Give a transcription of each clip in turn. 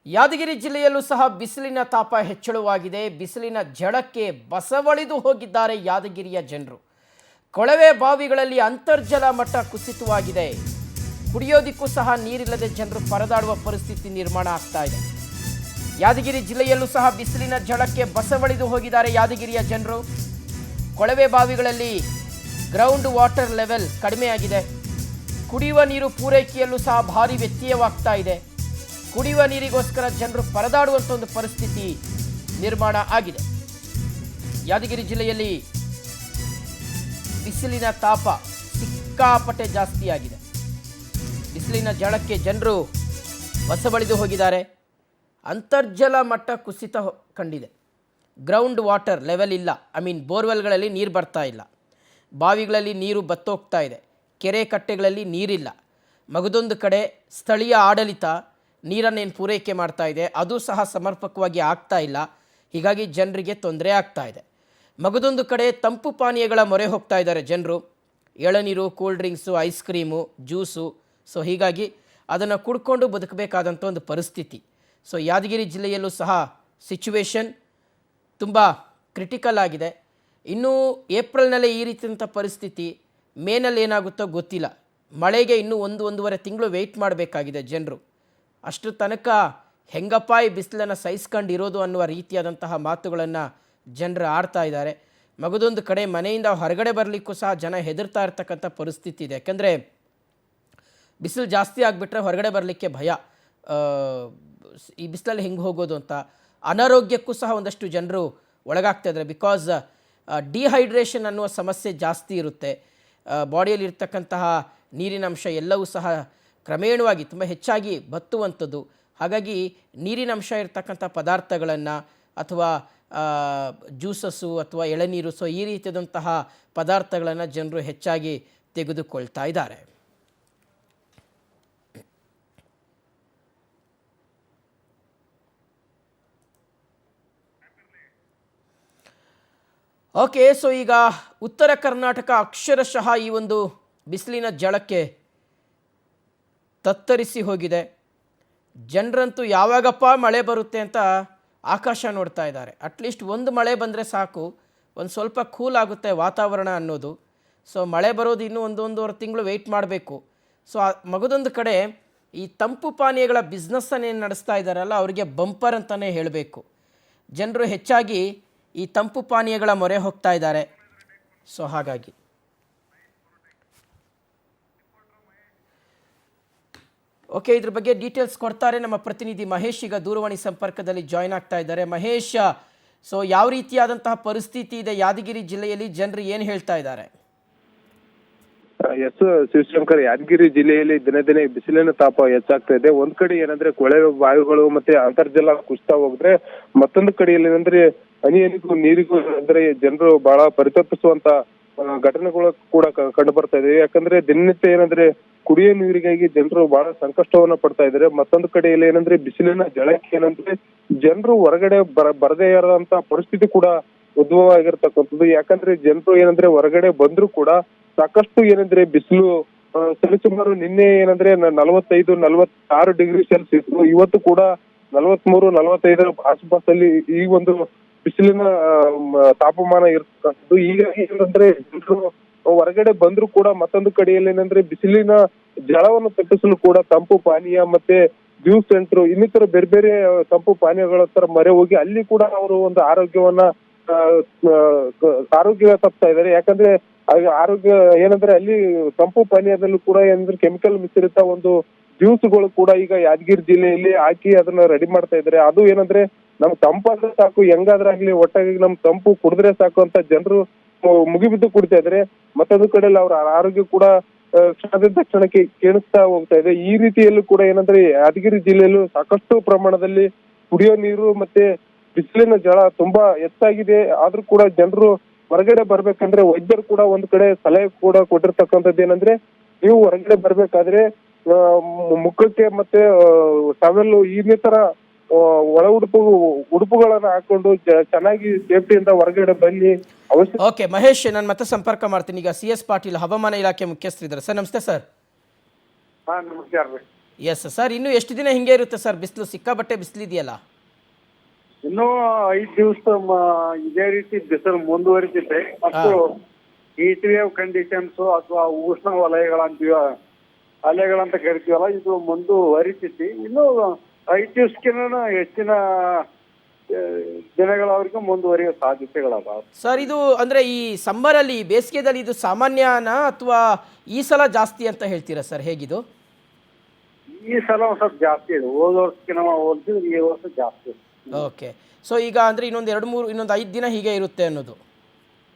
ಯಾದಗಿರಿ ಜಿಲ್ಲೆಯಲ್ಲೂ ಸಹ ಬಿಸಿಲಿನ ತಾಪ ಹೆಚ್ಚಳವಾಗಿದೆ. ಬಿಸಿಲಿನ ಝಳಕ್ಕೆ ಬಸವಳಿದು ಹೋಗಿದ್ದಾರೆ ಯಾದಗಿರಿಯ ಜನರು. ಕೊಳವೆ ಬಾವಿಗಳಲ್ಲಿ ಅಂತರ್ಜಲ ಮಟ್ಟ ಕುಸಿತವಾಗಿದೆ. ಕುಡಿಯೋದಕ್ಕೂ ಸಹ ನೀರಿಲ್ಲದೆ ಜನರು ಪರದಾಡುವ ಪರಿಸ್ಥಿತಿ ನಿರ್ಮಾಣ ಆಗ್ತಾ ಇದೆ. ಯಾದಗಿರಿ ಜಿಲ್ಲೆಯಲ್ಲೂ ಸಹ ಬಿಸಿಲಿನ ಝಳಕ್ಕೆ ಬಸವಳಿದು ಹೋಗಿದ್ದಾರೆ ಯಾದಗಿರಿಯ ಜನರು. ಕೊಳವೆ ಬಾವಿಗಳಲ್ಲಿ ಗ್ರೌಂಡ್ ವಾಟರ್ ಲೆವೆಲ್ ಕಡಿಮೆಯಾಗಿದೆ. ಕುಡಿಯುವ ನೀರು ಪೂರೈಕೆಯಲ್ಲೂ ಸಹ ಭಾರಿ ವ್ಯತ್ಯಯವಾಗ್ತಾ ಇದೆ. ಕುಡಿಯುವ ನೀರಿಗೋಸ್ಕರ ಜನರು ಪರದಾಡುವಂಥ ಒಂದು ಪರಿಸ್ಥಿತಿ ನಿರ್ಮಾಣ ಆಗಿದೆ. ಯಾದಗಿರಿ ಜಿಲ್ಲೆಯಲ್ಲಿ ಬಿಸಿಲಿನ ತಾಪ ಸಿಕ್ಕಾಪಟ್ಟೆ ಜಾಸ್ತಿಯಾಗಿದೆ. ಬಿಸಿಲಿನ ಝಳಕ್ಕೆ ಜನರು ಬಸವಳಿದು ಹೋಗಿದ್ದಾರೆ. ಅಂತರ್ಜಲ ಮಟ್ಟ ಕುಸಿತ ಕಂಡಿದೆ. ಗ್ರೌಂಡ್ ವಾಟರ್ ಲೆವೆಲ್ ಇಲ್ಲ. ಬೋರ್ವೆಲ್ಗಳಲ್ಲಿ ನೀರು ಬರ್ತಾ ಇಲ್ಲ. ಬಾವಿಗಳಲ್ಲಿ ನೀರು ಬತ್ತೋಗ್ತಾ ಇದೆ. ಕೆರೆ ಕಟ್ಟೆಗಳಲ್ಲಿ ನೀರಿಲ್ಲ. ಮಗದೊಂದು ಕಡೆ ಸ್ಥಳೀಯ ಆಡಳಿತ ನೀರನ್ನೇನು ಪೂರೈಕೆ ಮಾಡ್ತಾ ಇದೆ ಅದು ಸಹ ಸಮರ್ಪಕವಾಗಿ ಆಗ್ತಾ ಇಲ್ಲ. ಹೀಗಾಗಿ ಜನರಿಗೆ ತೊಂದರೆ ಆಗ್ತಾ ಇದೆ. ಮಗದೊಂದು ಕಡೆ ತಂಪು ಪಾನೀಯಗಳ ಮೊರೆ ಹೋಗ್ತಾ ಇದ್ದಾರೆ ಜನರು. ಎಳನೀರು, cool drinks, ice cream, juice. ಹೀಗಾಗಿ ಅದನ್ನು ಕುಡ್ಕೊಂಡು ಬದುಕಬೇಕಾದಂಥ ಒಂದು ಪರಿಸ್ಥಿತಿ. ಯಾದಗಿರಿ ಜಿಲ್ಲೆಯಲ್ಲೂ ಸಹ ಸಿಚುವೇಶನ್ ತುಂಬ ಕ್ರಿಟಿಕಲ್ ಆಗಿದೆ. ಇನ್ನೂ ಏಪ್ರಿಲ್ನಲ್ಲೇ ಈ ರೀತಿಯಂಥ ಪರಿಸ್ಥಿತಿ, ಮೇನಲ್ಲಿ ಏನಾಗುತ್ತೋ ಗೊತ್ತಿಲ್ಲ. ಮಳೆಗೆ ಇನ್ನೂ ಒಂದೂವರೆ ತಿಂಗಳು ವೆಯ್ಟ್ ಮಾಡಬೇಕಾಗಿದೆ ಜನರು. ಅಷ್ಟರ ತನಕ ಹೆಂಗಪ್ಪ ಈ ಬಿಸಿಲನ್ನು ಸಹಿಸ್ಕೊಂಡಿರೋದು ಅನ್ನುವ ರೀತಿಯಾದಂತಹ ಮಾತುಗಳನ್ನು ಜನರು ಆಡ್ತಾ ಇದ್ದಾರೆ. ಮಗದೊಂದು ಕಡೆ ಮನೆಯಿಂದ ಹೊರಗಡೆ ಬರಲಿಕ್ಕೂ ಸಹ ಜನ ಹೆದರ್ತಾ ಇರ್ತಕ್ಕಂಥ ಪರಿಸ್ಥಿತಿ ಇದೆ. ಯಾಕಂದರೆ ಬಿಸಿಲು ಜಾಸ್ತಿ ಆಗಿಬಿಟ್ರೆ ಹೊರಗಡೆ ಬರಲಿಕ್ಕೆ ಭಯ. ಈ ಬಿಸಿಲಲ್ಲಿ ಹೆಂಗೆ ಹೋಗೋದು ಅಂತ ಅನಾರೋಗ್ಯಕ್ಕೂ ಸಹ ಒಂದಷ್ಟು ಜನರು ಒಳಗಾಗ್ತಾ ಇದ್ದಾರೆ. ಬಿಕಾಸ್ ಡಿಹೈಡ್ರೇಷನ್ ಅನ್ನುವ ಸಮಸ್ಯೆ ಜಾಸ್ತಿ ಇರುತ್ತೆ. ಬಾಡಿಯಲ್ಲಿ ಇರ್ತಕ್ಕಂತಹ ನೀರಿನ ಅಂಶ ಎಲ್ಲವೂ ಸಹ ಕ್ರಮೇಣವಾಗಿ ತುಂಬ ಹೆಚ್ಚಾಗಿ ಬತ್ತುವಂಥದ್ದು. ಹಾಗಾಗಿ ನೀರಿನ ಅಂಶ ಇರ್ತಕ್ಕಂಥ ಪದಾರ್ಥಗಳನ್ನು ಅಥವಾ ಜ್ಯೂಸಸ್ಸು ಅಥವಾ ಎಳನೀರು ಈ ರೀತಿಯಾದಂತಹ ಪದಾರ್ಥಗಳನ್ನು ಜನರು ಹೆಚ್ಚಾಗಿ ತೆಗೆದುಕೊಳ್ತಾ ಇದ್ದಾರೆ. ಓಕೆ, ಈಗ ಉತ್ತರ ಕರ್ನಾಟಕ ಅಕ್ಷರಶಃ ಈ ಒಂದು ಬಿಸಿಲಿನ ಝಳಕ್ಕೆ ತತ್ತರಿಸಿ ಹೋಗಿದೆ. ಜನರಂತೂ ಯಾವಾಗಪ್ಪ ಮಳೆ ಬರುತ್ತೆ ಅಂತ ಆಕಾಶ ನೋಡ್ತಾ ಇದ್ದಾರೆ. ಅಟ್ಲೀಸ್ಟ್ ಒಂದು ಮಳೆ ಬಂದರೆ ಸಾಕು, ಒಂದು ಸ್ವಲ್ಪ ಕೂಲ್ ಆಗುತ್ತೆ ವಾತಾವರಣ ಅನ್ನೋದು. ಮಳೆ ಬರೋದು ಇನ್ನೂ ಒಂದೂವರೆ ತಿಂಗಳು ವೆಯ್ಟ್ ಮಾಡಬೇಕು. ಮಗದೊಂದು ಕಡೆ ಈ ತಂಪು ಪಾನೀಯಗಳ ಬಿಸ್ನೆಸ್ಸನ್ನೇನು ನಡೆಸ್ತಾ ಇದ್ದಾರಲ್ಲ ಅವರಿಗೆ ಬಂಪರ್ ಅಂತಲೇ ಹೇಳಬೇಕು. ಜನರು ಹೆಚ್ಚಾಗಿ ಈ ತಂಪು ಪಾನೀಯಗಳ ಮೊರೆ ಹೋಗ್ತಾ ಇದ್ದಾರೆ. ಹಾಗಾಗಿ ಓಕೆ, ಇದ್ರ ಬಗ್ಗೆ ಡೀಟೇಲ್ಸ್ ಕೊಡ್ತಾರೆ ನಮ್ಮ ಪ್ರತಿನಿಧಿ ಮಹೇಶ್. ಈಗ ದೂರವಾಣಿ ಸಂಪರ್ಕದಲ್ಲಿ ಜಾಯ್ನ್ ಆಗ್ತಾ ಇದ್ದಾರೆ. ಮಹೇಶ್, ಯಾವ ರೀತಿಯಾದಂತಹ ಪರಿಸ್ಥಿತಿ ಇದೆ ಯಾದಗಿರಿ ಜಿಲ್ಲೆಯಲ್ಲಿ? ಜನರು ಏನು ಹೇಳ್ತಾ ಇದ್ದಾರೆ? ಎಸ್ ಶಿವಶಂಕರ್, ಯಾದಗಿರಿ ಜಿಲ್ಲೆಯಲ್ಲಿ ದಿನೇ ದಿನೇ ಬಿಸಿಲಿನ ತಾಪ ಹೆಚ್ಚಾಗ್ತಾ ಇದೆ. ಒಂದ್ ಕಡೆ ಏನಂದ್ರೆ ಕೊಳವೆ ಬಾವಿಗಳು ಮತ್ತೆ ಅಂತರ್ಜಲ ಕುಸಿತಾ ಹೋಗಿದ್ರೆ, ಮತ್ತೊಂದು ಕಡೆಯಲ್ಲಿ ಏನಂದ್ರೆ ಹನಿಗೂ ನೀರಿಗೂ ಅಂದ್ರೆ ಜನರು ಬಹಳ ಪರಿತಪಿಸುವಂತ ಘಟನೆಗಳು ಕೂಡ ಕಂಡು ಬರ್ತಾ ಇದೆ. ಯಾಕಂದ್ರೆ ದಿನನಿತ್ಯ ಏನಂದ್ರೆ ಕುಡಿಯೋ ನೀರಿಗಾಗಿ ಜನರು ಬಹಳ ಸಂಕಷ್ಟವನ್ನ ಪಡ್ತಾ ಇದ್ದಾರೆ. ಮತ್ತೊಂದು ಕಡೆಯಲ್ಲಿ ಏನಂದ್ರೆ ಬಿಸಿಲಿನ ಝಳಕ್ಕೆ ಏನಂದ್ರೆ ಜನರು ಹೊರಗಡೆ ಬರದೇ ಇರೋಂತ ಪರಿಸ್ಥಿತಿ ಕೂಡ ಉದ್ಭವ ಆಗಿರ್ತಕ್ಕಂಥದ್ದು. ಯಾಕಂದ್ರೆ ಜನರು ಏನಂದ್ರೆ ಹೊರಗಡೆ ಬಂದ್ರು ಕೂಡ ಸಾಕಷ್ಟು ಏನಂದ್ರೆ ಬಿಸಿಲು ಸರಿಸುಮಾರು ನಿನ್ನೆ ಏನಂದ್ರೆ 45-46 ಡಿಗ್ರಿ ಸೆಲ್ಸಿಯಸ್, ಇವತ್ತು ಕೂಡ 43-45 ಆಸುಪಾಸಲ್ಲಿ ಈ ಒಂದು ಬಿಸಿಲಿನ ತಾಪಮಾನ ಇರ್ತಕ್ಕಂಥದ್ದು. ಹೀಗಾಗಿ ಏನಂದ್ರೆ ಜನರು ಹೊರಗಡೆ ಬಂದ್ರು ಕೂಡ ಮತ್ತೊಂದು ಕಡೆಯಲ್ಲಿ ಏನಂದ್ರೆ ಬಿಸಿಲಿನ ಝಳವನ್ನು ತಪ್ಪಿಸಲು ಕೂಡ ತಂಪು ಪಾನೀಯ ಮತ್ತೆ ಜ್ಯೂಸ್ ಸೆಂಟರ್ ಇನ್ನಿತರ ಬೇರೆ ಬೇರೆ ತಂಪು ಪಾನೀಯಗಳ ತರ ಮೊರೆ ಹೋಗಿ ಅಲ್ಲಿ ಕೂಡ ಅವರು ಒಂದು ಆರೋಗ್ಯ ತಪ್ತಾ ಇದ್ದಾರೆ. ಯಾಕಂದ್ರೆ ಆರೋಗ್ಯ ಏನಂದ್ರೆ ಅಲ್ಲಿ ತಂಪು ಪಾನೀಯದಲ್ಲೂ ಕೂಡ ಏನಂದ್ರೆ ಕೆಮಿಕಲ್ ಮಿಶ್ರಿತ ಒಂದು ಜ್ಯೂಸ್ಗಳು ಕೂಡ ಈಗ ಯಾದಗಿರಿ ಜಿಲ್ಲೆಯಲ್ಲಿ ಹಾಕಿ ಅದನ್ನ ರೆಡಿ ಮಾಡ್ತಾ ಇದ್ದಾರೆ. ಅದು ಏನಂದ್ರೆ ನಮ್ ತಂಪಾದ್ರೆ ಸಾಕು, ಹೆಂಗಾದ್ರಾಗ್ಲಿ ಒಟ್ಟಾಗಿ ನಮ್ ತಂಪು ಕುಡಿದ್ರೆ ಸಾಕು ಅಂತ ಜನರು ಮುಗಿಬಿದ್ದು ಕುಡಿತಾ ಇದ್ದಾರೆ. ಮತ್ತೊಂದು ಕಡೆಯಲ್ಲಿ ಅವರ ಆರೋಗ್ಯ ಕೂಡ ಕ್ಷಣದಿಂದ ಕ್ಷಣಕ್ಕೆ ಕ್ಷೀಣಿಸ್ತಾ ಹೋಗ್ತಾ ಇದೆ. ಈ ರೀತಿಯಲ್ಲೂ ಕೂಡ ಏನಂದ್ರೆ ಯಾದಗಿರಿ ಜಿಲ್ಲೆಯಲ್ಲೂ ಸಾಕಷ್ಟು ಪ್ರಮಾಣದಲ್ಲಿ ಕುಡಿಯೋ ನೀರು ಮತ್ತೆ ಬಿಸಿಲಿನ ಝಳ ತುಂಬಾ ಹೆಚ್ಚಾಗಿದೆ. ಆದ್ರೂ ಕೂಡ ಜನರು ಹೊರಗಡೆ ಬರ್ಬೇಕಂದ್ರೆ ವೈದ್ಯರು ಕೂಡ ಒಂದ್ ಕಡೆ ಸಲಹೆ ಕೂಡ ಕೊಟ್ಟಿರ್ತಕ್ಕಂಥದ್ದು ಏನಂದ್ರೆ, ನೀವು ಹೊರಗಡೆ ಬರ್ಬೇಕಾದ್ರೆ ಮುಖಕ್ಕೆ ಮತ್ತೆ ಟವೆಲ್ ಇನ್ನಿತರ ಒಳ ಉಡುಪುಗಳನ್ನ ಹಾಕೊಂಡು ಚೆನ್ನಾಗಿ ಸೇಫ್ಟಿಯಿಂದ ಹೊರಗಡೆ ಬನ್ನಿ. ಓಕೆ ಮಹೇಶ್, ನಾನು ಮತ್ತೆ ಸಂಪರ್ಕ ಮಾಡ್ತೀನಿ. ಈಗ CS ಪಾಟೀಲ್ ಹವಾಮಾನ ಇಲಾಖೆ ಮುಖ್ಯಸ್ಥರಿದ್ದಾರೆ. ಸರ್ ನಮಸ್ತೆ ಸರ್. ನಮಸ್ಕಾರ. ಎಸ್ ಸರ್, ಇನ್ನು ಎಷ್ಟು ದಿನ ಹಿಂಗೆ ಇರುತ್ತೆ ಸರ್ ಬಿಸಿಲು? ಸಿಕ್ಕಾಬಟ್ಟೆ ಬಿಸಿಲಿದೆಯಲ್ಲ. ಇನ್ನೂ 5 ದಿವಸ ಇದೇ ರೀತಿ ಬಿಸಿಲು ಮುಂದುವರಿತಿದೆ ಮತ್ತು ಹೀಟ್ ವೇವ್ ಕಂಡೀಷನ್ಸ್ ಅಥವಾ ಉಷ್ಣ ವಲಯಗಳಂತೀವ ಅಲೆಗಳಂತ ಕರಿತೀವಲ್ಲ, ಇದು ಮುಂದುವರಿತೈತಿ. ಇನ್ನು 5 ದಿವಸಕ್ಕಿಂತ ಹೆಚ್ಚಿನ ದಿನಗಳವರೆಗೂ ಮುಂದುವರಿಯೋ ಸಾಧ್ಯತೆಗಳದಾವ ಸರ್. ಇದು ಅಂದರೆ ಈ ಸಮ್ಮರಲ್ಲಿ, ಬೇಸಿಗೆದಲ್ಲಿ ಇದು ಸಾಮಾನ್ಯನಾ ಅಥವಾ ಈ ಸಲ ಜಾಸ್ತಿ ಅಂತ ಹೇಳ್ತೀರಾ ಸರ್? ಹೇಗಿದು ಈ ಸಲ ಒಂದು ಸ್ವಲ್ಪ ಜಾಸ್ತಿ ಇದೆ. ಹೋದ ವರ್ಷಕ್ಕಿಂತ ಹೋಲಿಸಿದ್ರೆ ಈ ವರ್ಷ ಜಾಸ್ತಿ ಇದೆ. ಓಕೆ. ಸೊ ಈಗ ಅಂದರೆ ಇನ್ನೊಂದು 5 ದಿನ ಹೀಗೆ ಇರುತ್ತೆ ಅನ್ನೋದು?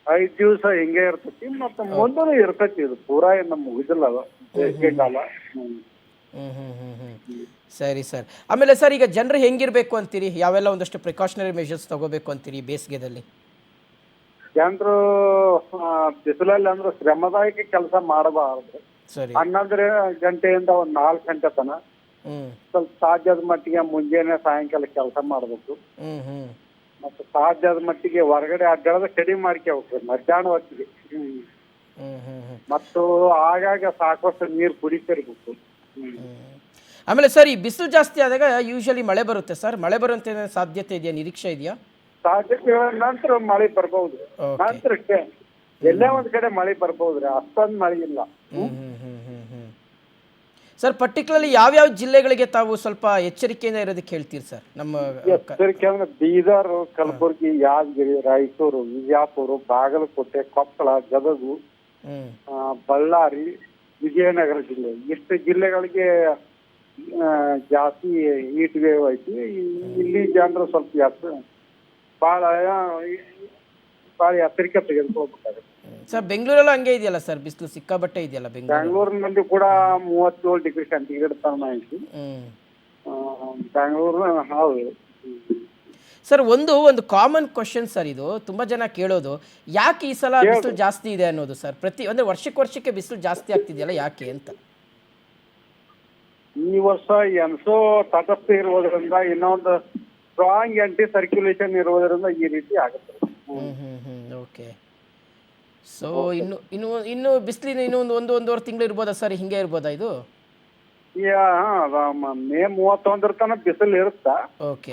5 ದಿವಸ ಹಿಂಗೆ ಇರ್ತೈತಿ. ಮತ್ತೆ ಮುಂದೂ ಇರ್ತೈತಿ. ಇದು ಪೂರಾ ಏನು ಮುಗಿದಿಲ್ಲ ಬೇಸಿಗೆ ಕಾಲ. ಸರಿ ಸರ್. ಆಮೇಲೆ ಸರ್, ಈಗ ಜನರು ಹೆಂಗಿರಬೇಕು ಅಂತೀರಿ? ಯಾವೆಲ್ಲ ಒಂದಷ್ಟು ಪ್ರಿಕಾಷನರಿ ಮೆಷರ್ಸ್ ತಗೋಬೇಕು ಅಂತೀರಿ ಬೇಸಿಗೆದಲ್ಲಿ? ಜನರು ಬಿಸಿಲಲ್ಲಿ ಅಂದ್ರೆ ಶ್ರಮದಾಯಕ ಕೆಲಸ ಮಾಡಬಾರದು. ಸರಿ. 11 ಗಂಟೆಯಿಂದ ಒಂದು 4 ಗಂಟೆ ತನ ಸ್ವಲ್ಪ ಸಾಧ್ಯದ ಮಟ್ಟಿಗೆ ಮುಂಜಾನೆ ಸಾಯಂಕಾಲ ಕೆಲಸ ಮಾಡ್ಬೇಕು. ಮತ್ತೆ ಸಾಧ್ಯದ ಮಟ್ಟಿಗೆ ಹೊರಗಡೆ ಅಡ್ಡಾಡೋದು ಕಡಿಮೆ ಮಾಡ್ಕೋಬೇಕು ಮಧ್ಯಾಹ್ನ ಹೊತ್ತಿಗೆ. ಮತ್ತು ಆಗಾಗ ಸಾಕಷ್ಟು ನೀರು ಕುಡಿತಿರ್ಬೇಕು. ಆಮೇಲೆ ಸರ್, ಈ ಬಿಸಿಲು ಜಾಸ್ತಿ ಆದಾಗ ಯೂಶಲಿ ಮಳೆ ಬರುತ್ತೆ ಸರ್. ಮಳೆ ಬರುವಂತ ಸಾಧ್ಯತೆ ಇದೆಯಾ? ನಿರೀಕ್ಷೆ ಇದೆಯಾ? ಸಾಧ್ಯತೆ ನಂತರ ಮಳೆ ಬರ್ಬಹುದು. ನಂತರಕ್ಕೆ ಎಲ್ಲೇ ಒಂದ್ ಕಡೆ ಮಳೆ ಬರ್ಬಹುದ್ರಿ, ಅಷ್ಟೊಂದು ಮಳೆ ಇಲ್ಲ. ಸರ್, ಪರ್ಟಿಕ್ಯುಲರ್ಲಿ ಯಾವ್ಯಾವ ಜಿಲ್ಲೆಗಳಿಗೆ ತಾವು ಸ್ವಲ್ಪ ಎಚ್ಚರಿಕೆಯಿಂದ ಇರೋದಕ್ಕೆ ಹೇಳ್ತೀರಿ ಸರ್? ನಮ್ಮ ಎಚ್ಚರಿಕೆ ಅಂದ್ರೆ ಬೀದರ್, ಕಲಬುರಗಿ, ಯಾದಗಿರಿ, ರಾಯಚೂರು, ವಿಜಯಪುರ, ಬಾಗಲಕೋಟೆ, ಕೊಪ್ಪಳ, ಗದಗ, ಬಳ್ಳಾರಿ, ವಿಜಯನಗರ ಜಿಲ್ಲೆ, ಇಷ್ಟು ಜಿಲ್ಲೆಗಳಿಗೆ ಜಾಸ್ತಿ ಹೀಟ್ ವೇವ್ ಐತಿ. ಇಲ್ಲಿ ಜನರು ಸ್ವಲ್ಪ ಭಾಳ ಎಚ್ಚರಿಕೆ ತೆಗೆದುಕೋಬೇಕಾಗುತ್ತೆ. ಸರ್, ಬೆಂಗಳೂರಲ್ಲೂ ಹಂಗೆ ಇದೆಯಲ್ಲ ಸರ್? ಬಿಸಿಲು ಸಿಕ್ಕಾಬಟ್ಟೆ ಇದೆಯಲ್ಲ ಬೆಂಗಳೂರಿನಲ್ಲಿ ಕೂಡ 37 ಡಿಗ್ರಿ ಸೆಂಟಿಗ್ರೇಡ್ ತನಕ ಐತಿ ಬೆಂಗಳೂರು. ಹೌದು ಸರ್. ಒಂದು ಕಾಮನ್ ಕ್ವಶನ್ ಸರ್, ಇದು ತುಂಬ ಜನ ಕೇಳೋದು, ಯಾಕೆ ಈ ಸಲ ಬಿಸಿಲು ಜಾಸ್ತಿ ಇದೆ ಅನ್ನೋದು ಸರ್? ಅಂದರೆ ವರ್ಷಕ್ಕೆ ಬಿಸಿಲು ಜಾಸ್ತಿ ಆಗ್ತಿದೆಯಲ್ಲ, ಯಾಕೆ ಅಂತ? ಈ ವರ್ಷ ಎನ್ಸೋ ತಟಸ್ಥ ಇರುವುದರಿಂದ, ಇನ್ನೊಂದು ಸ್ಟ್ರಾಂಗ್ ಆಂಟಿ ಸರ್ಕ್ಯುಲೇಷನ್ ಇರುವುದರಿಂದ ಈ ರೀತಿ ಆಗುತ್ತೆ. ಓಕೆ. ಸೊ ಇನ್ನು ಬಿಸಿಲಿನ ಒಂದೂವರೆ ತಿಂಗಳು ಇರ್ಬೋದಾ ಸರ್? ಹಿಂಗೆ ಇರ್ಬೋದಾ ಇದು? ಮೇ 31 ತನಕ ಬಿಸಿಲು ಇರುತ್ತ.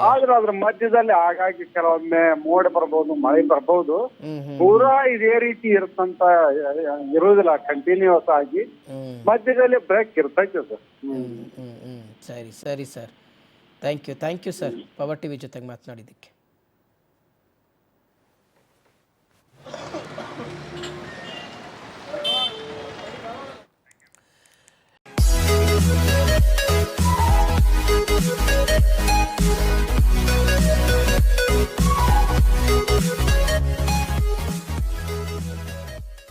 ಆದ್ರೆ ಅದ್ರ ಮಧ್ಯದಲ್ಲಿ ಆಗಾಗಿ ಕೆಲವೊಮ್ಮೆ ಮೋಡ ಬರ್ಬೋದು, ಮಳೆ ಬರ್ಬೋದು. ಪೂರಾ ಇದೇ ರೀತಿ ಇರುತ್ತಂತ ಇರುವುದಿಲ್ಲ ಕಂಟಿನ್ಯೂಸ್ ಆಗಿ. ಮಧ್ಯದಲ್ಲಿ ಬ್ರೇಕ್ ಇರ್ತೈತೆ ಅದು. ಸರಿ sir. Thank you sir, power TV ಜೊತೆಗೆ ಮಾತನಾಡಿದ್ದಕ್ಕೆ.